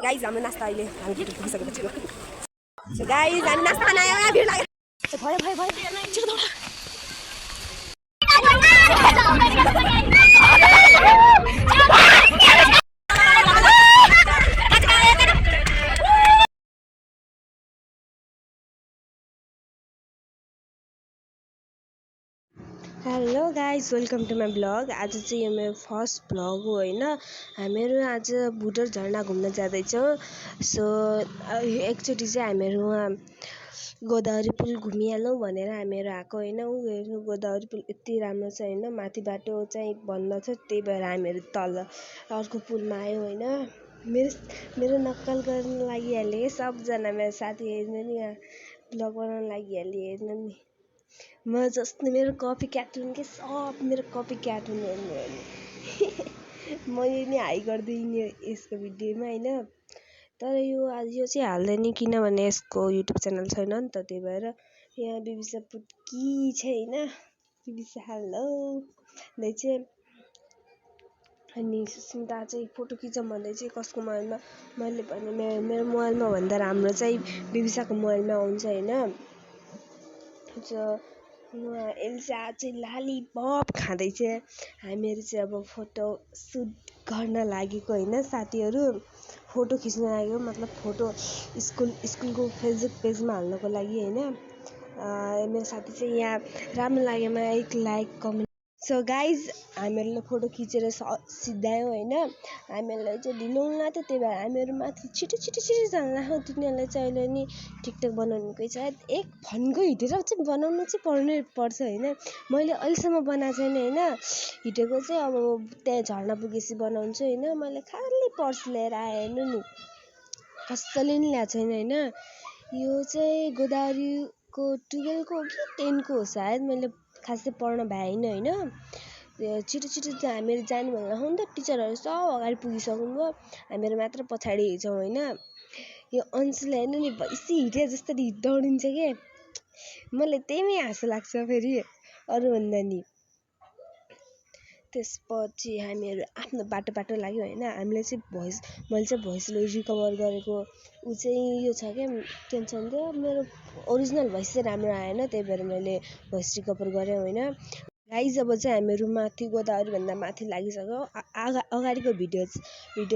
Guys हाम्रो नास्ता अहिले हामी छिटो पुगिसकेपछि सो गाइज हामी नास्ता खान आयो भिड लाग्यो भयो छिटो दौड hello guys welcome to my blog. आज चाहिँ यो मेरो फर्स्ट ब्लग हो होइन। हामीहरू आज बुटोल झरना घुम्न जाँदैछौँ। सो एकचोटि चाहिँ हामीहरू वहाँ गोदावरी पुल घुमिहालौँ भनेर हामीहरू आएको होइन। हेर्नु गोदावरी पुल यति राम्रो छ होइन। माथि बाटो चाहिँ बन्द छ, त्यही भएर हामीहरू तल अर्को पुलमा आयो होइन। मेरो नक्कल गर्न लागिहालेँ सबजना। मेरो साथी हेर्नु नि यहाँ ब्लग बनाउन लागिहालेँ हेर्नु नि। म जस्तो मेरो कपी क्याट हुन् कि सब मेरो कपी क्याट हुन् हेर्नु मैले नि हाई गरिदिएँ यसको भिडियोमा होइन। तर यो चाहिँ हाल्दैन किनभने यसको युट्युब च्यानल छैन नि त, त्यही भएर यहाँ बिबिसा पुट्की छ होइन। बिबिसा हेलो भन्दै चाहिँ अनि सुस्मिता चाहिँ फोटो खिचौँ भन्दै चाहिँ कसको मोबाइलमा मैले भने मेरो मोबाइलमा भन्दा राम्रो चाहिँ बिबिसाको मोबाइलमा आउँछ होइन। एल्सा चाहिँ लालीपप खाँदैछ। हामीहरू चाहिँ अब फोटो सुट गर्न लागेको होइन। साथीहरू फोटो खिच्न लाग्यो, मतलब फोटो स्कुलको फेसबुक पेजमा हाल्नको लागि होइन। मेरो साथी चाहिँ यहाँ राम्रो लागेमा एक लाइक कमेन्ट। सो गाइज हामीहरूले फोटो खिचेर सिद्धायौँ होइन। हामीहरूलाई चाहिँ ढिलो हुन लाग्थ्यो, त्यही भएर हामीहरू माथि छिटो जान लाग्यो। तिनीहरूलाई चाहिँ अहिले नि टिकटक बनाउनुकै सायद एक फनको हिटेर चाहिँ बनाउनु चाहिँ पर्छ होइन। मैले अहिलेसम्म बनाएको छैन होइन। हिटेको चाहिँ अब त्यहाँ झर्ना पुगेपछि बनाउँछु होइन। मैले खालि पर्स लिएर आएँ हेर्नु नि, कसैले नि ल्याएको छैन होइन। यो चाहिँ गोदावरीको 12 को कि 10 को हो सायद, मैले खासै पढ्न भएन होइन। छिटो चाहिँ हामीहरू जानु भनेर हो नि त। टिचरहरू सब अगाडि पुगिसक्नु भयो, हामीहरू मात्र पछाडि हिँड्छौँ होइन। यो अंशुले हेर्नु नि भैँसी हिँडे जस्तै दौडिन्छ के, मलाई त्यहीमै हाँसो लाग्छ फेरि अरूभन्दा नि। त्यसपछि हामीहरू आफ्नो बाटो लाग्यो होइन। हामीले चाहिँ मैले चाहिँ भोइस रिकभर गरेको ऊ चाहिँ यो छ क्या, टेन्सन थियो। मेरो ओरिजिनल भोइस चाहिँ राम्रो आएन, त्यही भएर मैले भोइस रिकभर गरेँ होइन। गाइज अब चाहिँ हामीहरू माथि गोदावरीभन्दा माथि लागिसक्यो। अगाडिको भिडियो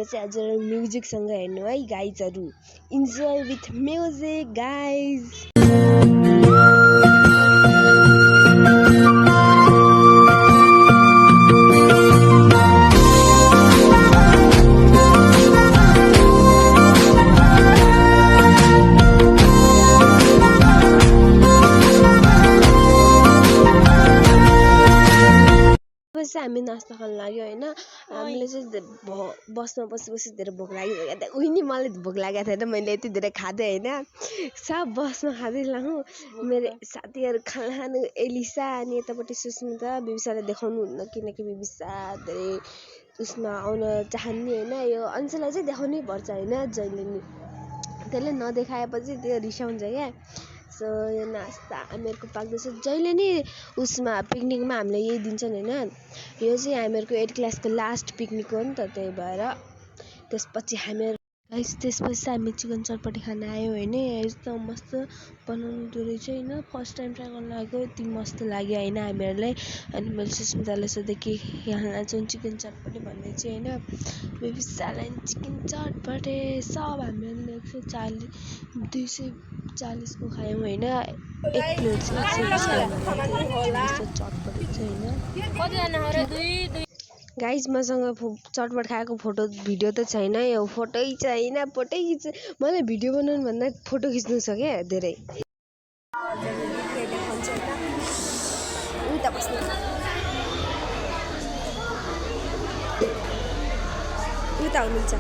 चाहिँ आज म्युजिकसँग हेर्नु है गाइजहरू। Enjoy with music guys. हामी नास्ता खान लाग्यो होइन। हामीले चाहिँ बसमा बसी धेरै भोक लागिसकेको थियो। उही नि मलाई भोक लागेको थिएन, मैले यति धेरै खाँदै होइन। सब बसमा खाँदै लाग्नु। मेरो साथीहरू खानु एलिसा अनि यतापट्टि सुस्मिता। बिबिसालाई देखाउनु हुन्न किनकि बिबिसा धेरै उसमा आउन चाहन्ने होइन। यो अंशलाई चाहिँ देखाउनै पर्छ होइन जहिले नि, त्यसले नदेखाएपछि त्यो रिसाउँछ क्या। सो यो नास्ता हामीहरूको पाक्दैछ। जहिले नि उसमा पिकनिकमा हामीले यही दिन्छन् होइन। यो चाहिँ हामीहरूको 8 क्लासको लास्ट पिकनिक हो नि त, त्यही भएर। त्यसपछि हामी चिकन चटपटी खान आयौँ होइन। यस्तो मस्त बनाउनु रहेछ होइन। फर्स्ट टाइम ट्राई गर्न लागेको, यति मस्त लाग्यो होइन हामीहरूलाई। अनि मैले सुस्मितालाई सोधेँ कि यहाँ चाहिँ चिकन चटपटी भन्दै चाहिँ होइन। बिबिसालाई चिकन चटपटी सब हामीले 240 को खायौँ होइन। एक प्लेट चटपटी चाहिँ होइन। गाइज मसँग चटपट खाएको फोटो भिडियो त छैन। यो फोटै छैन, फोटै मलाई भिडियो बनाउनु भन्दा फोटो खिच्नु छ क्या धेरै। उता हुनुहुन्छ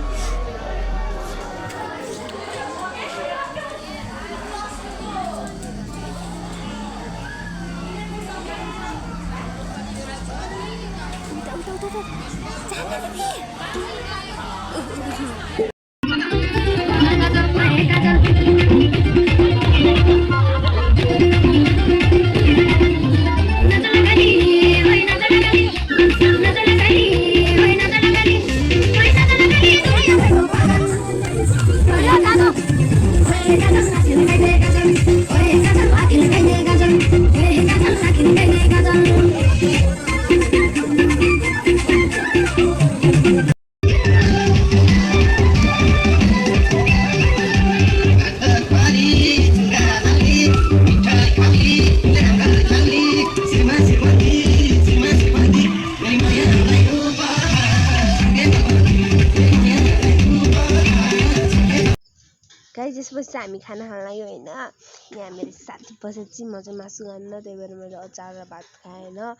गाइस त्यसपछि हामी खाना खान लाग्यो होइन। यहाँ मेरो साथी बसेको चाहिँ म चाहिँ मासु खान्न, त्यही भएर मैले अचार र भात खाएँ होइन।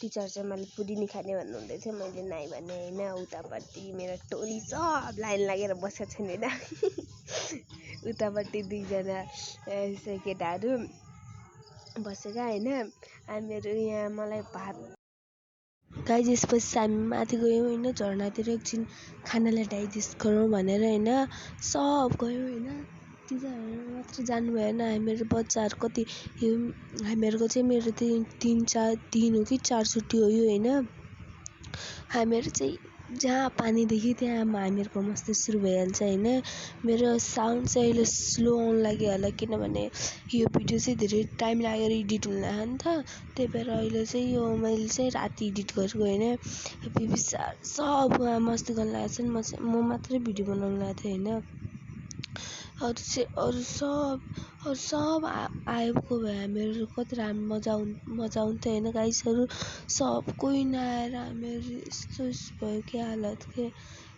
टिचर चाहिँ मैले पुरी नि खाने भन्नुहुँदै थियो, मैले नाइ भने होइन। उतापट्टि मेरो टोली सब लाइन लागेर बसेको छन् होइन। उतापट्टि दुईजना केटाहरू बसेका होइन। हामीहरू यहाँ मलाई भात गाइस यसपछि हामी माथि गयौँ होइन, झरनातिर एकछिन खानालाई डाइजेस्ट गरौँ भनेर होइन। सब गयौँ होइन, टिचरहरू मात्र जानु भएन, हामीहरू बच्चाहरू कति हामीहरूको चाहिँ मेरो तीन हो कि 4 छुट्टी हो यो होइन। हामीहरू चाहिँ जहाँ पानी देख्यो त्यहाँ हामीहरूको मस्ती सुरु भइहाल्छ होइन। मेरो साउन्ड चाहिँ अहिले स्लो आउनु लाग्यो होला, किनभने यो भिडियो चाहिँ धेरै टाइम लागेर एडिट हुन लाग्यो नि त। त्यही भएर अहिले चाहिँ यो मैले चाहिँ राति एडिट गरेको होइन। बिबिसार सब मस्ती गर्न लागेको छन्, म मात्रै भिडियो बनाउनु लागेको थिएँ होइन। अरू सब आएको भए हामीहरू कति राम्रो मजा आउँथ्यो होइन। गाइसहरू सब कोही नआएर हामीहरू यस्तो भयो के हालत के।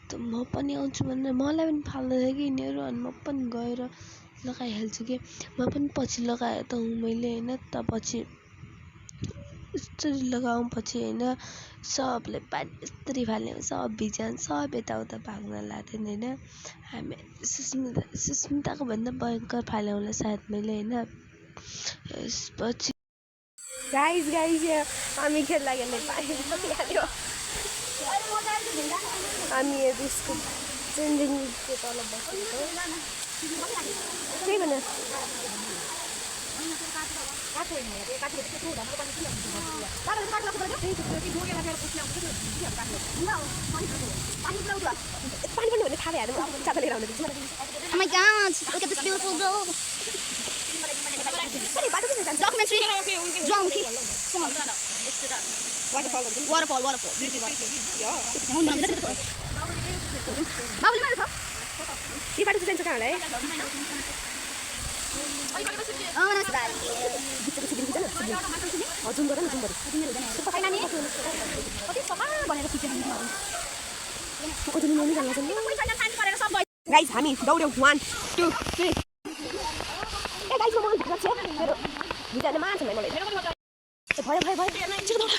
त म पनि आउँछु भनेर मलाई पनि फाल्दै थियो कि यिनीहरू, अनि म पनि गएर लगाइहाल्छु कि। म पनि पछि लगाए त हुँ मैले होइन। त पछि यस्तरी लगाउँ पछि होइन, सबले पानी यस्तरी फाल्ने, सब भिजान, सब यताउता भाग्न लाग्थ्यो होइन। हामी सुस्मिताको भन्दा भयङ्कर फाले होला सायद मैले होइन। यसपछि गाइस हामी खेल्दा खेल्दै पानी परिहाल्यो। हामीहरू स्कुल चेन्जिङको तल बसेको त्यही भनेर पानी पनि भने थाहा भइहाल्यो। चाबा लिएर आउनु दिन्छ। Oh my god, look at this beautiful girl. Documentary. Drone. Come on. Waterfall. यो बाटो चाहिँ कहाँ होला है? Oh, nice bag. जुम गर न जुम गर। गाइस हामी दौड्यौँ 1 2 3। ए गाइस म भित्र छु मेरो भित्रले मान्छ मलाई। भयो छिटो दौड।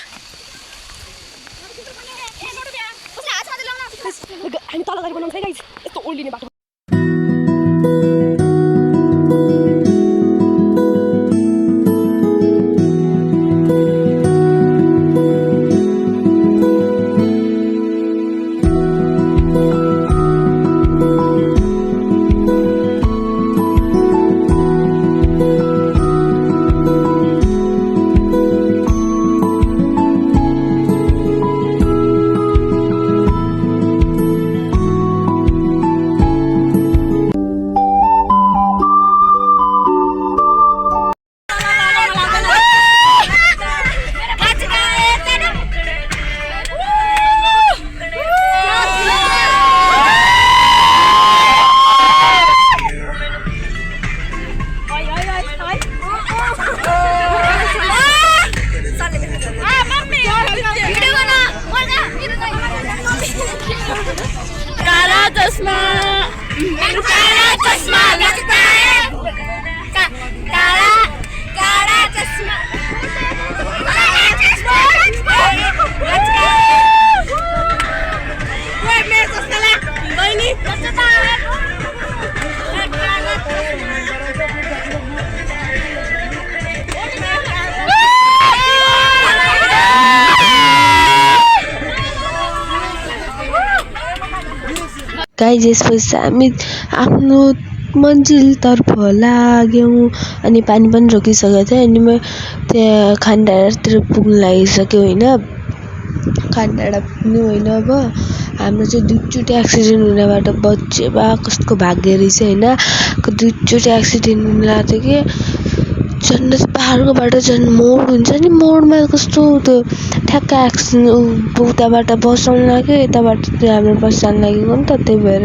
हामी तल गएर बनाउँछ है गाइस, यस्तो ओर्लिने बाटो। गाइस यसपछि हामी आफ्नो मन्जिलतर्फ लाग्यौँ अनि पानी पनि रोकिसकेको थियो। अनि म त्यहाँ खानडाँडातिर पुग्न लागिसक्यो होइन। खानडाँडा पुग्नु होइन, अब हाम्रो चाहिँ दुईचोटि एक्सिडेन्ट हुनेबाट बच्चे बा कस्तो भाग्य रहेछ होइन। दुईचोटि एक्सिडेन्ट हुन लाग्थ्यो कि झन् पाहाडको बाटो झन् मोड हुन्छ नि, मोडमा कस्तो त्यो ठ्याक्क एक्सिडेन्ट उताबाट बस आउनु लाग्यो, यताबाट त्यो हाम्रो बस जानु लागेको नि त। त्यही भएर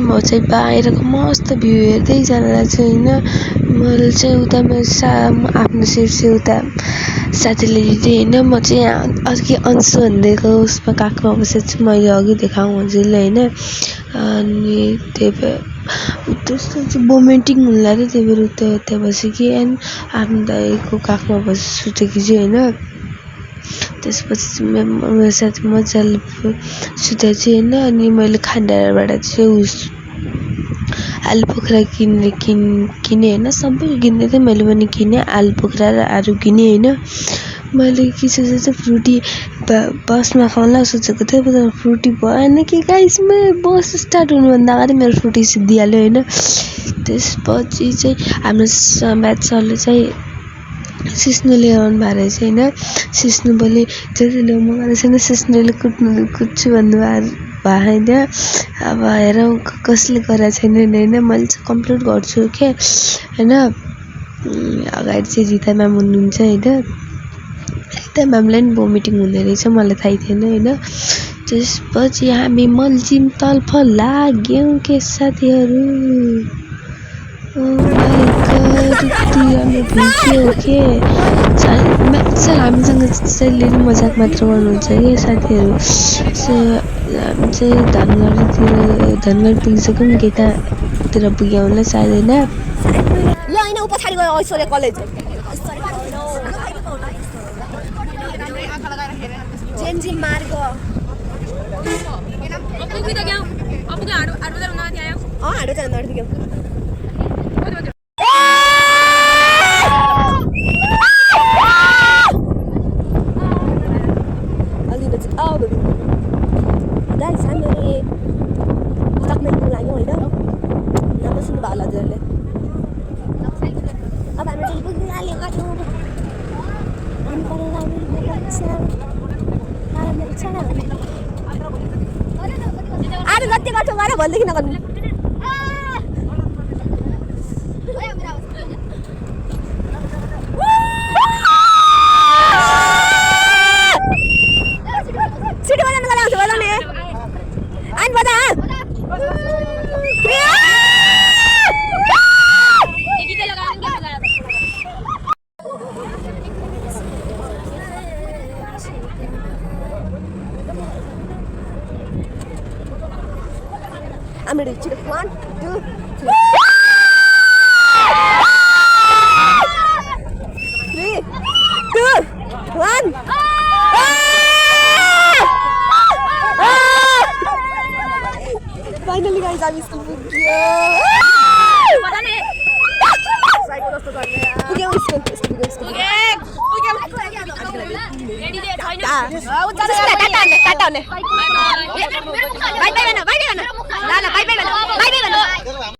म चाहिँ बाहिरको मस्त भ्यू हेर्दै जान लाग्छु होइन। मैले चाहिँ उता आफ्नो सिट चाहिँ उता साथीले दिदी होइन म चाहिँ अघि अंशु भनिदिएको उसमा काखमा बसेको छु मैले अघि देखाउँ हजुरलाई होइन अनि त्यही भएर त्यस्तो चाहिँ भोमिटिङ हुन लाग्यो त्यही भएर त्यहाँ बसेँ कि एन्ड आफ्नो दाइको काखमा बसेर सुतेकी चाहिँ होइन त्यसपछि मेरो साथी मजाले सुते चाहिँ होइन अनि मैले खान्डाबाट चाहिँ आलु पोखरा किने होइन सबै किन्दै थिएँ मैले पनि किनेँ आलु पोखरा र आलु किनेँ होइन मैले के सोचेको चाहिँ फ्रुटी बसमा खाउँला सोचेको थिएँ तर फ्रुटी भएन कि गाइस मेरो बस स्टार्ट हुनुभन्दा अगाडि मेरो फ्रुटी सिद्धिहाल्यो होइन त्यसपछि चाहिँ हाम्रो म्याथ सरले चाहिँ सिस्नु ल्याउनु भएको रहेछ होइन सिस्नु भोलि जति ल्याउनु भएको छैन सिस्नुले कुद्छु भन्नुभएको होइन अब हेरौँ कसले गरेको छैन होइन मैले चाहिँ कम्प्लिट गर्छु क्या होइन अगाडि चाहिँ रिता म्याम हुनुहुन्छ होइन रिता म्यामलाई पनि भोमिटिङ हुँदो रहेछ मलाई थाहै थिएन होइन त्यसपछि हामी मल्जिमतर्फ लाग्यौँ के साथीहरू भिडियो के सर हामीसँग जसले मजाक मात्र गर्नुहुन्छ कि साथीहरू हामी चाहिँ धनगढ पुगिसक्यौँ गेटातिर पुग्यो होला सायद होइन ल होइन ऊ पछाडि गयो ऐश्वर्या कलेज जेनजी मार्ग हाडो जानु पुग्यो गाइस हामीले डकुमेन्टको लागि होइन राम्रो सुन्नुभयो होला हजुरहरूले अब हाम्रो चाहिँ पुगिहाल्यो आएर जति गर्छौ गर भनेदेखि नगर्नु सिटी बजाउनु गएर आउँछु बजाउने आइन बजा I'm ready. 1, 2, 3. 3, 2, 1. Finally, guys, I'm still Bye bye.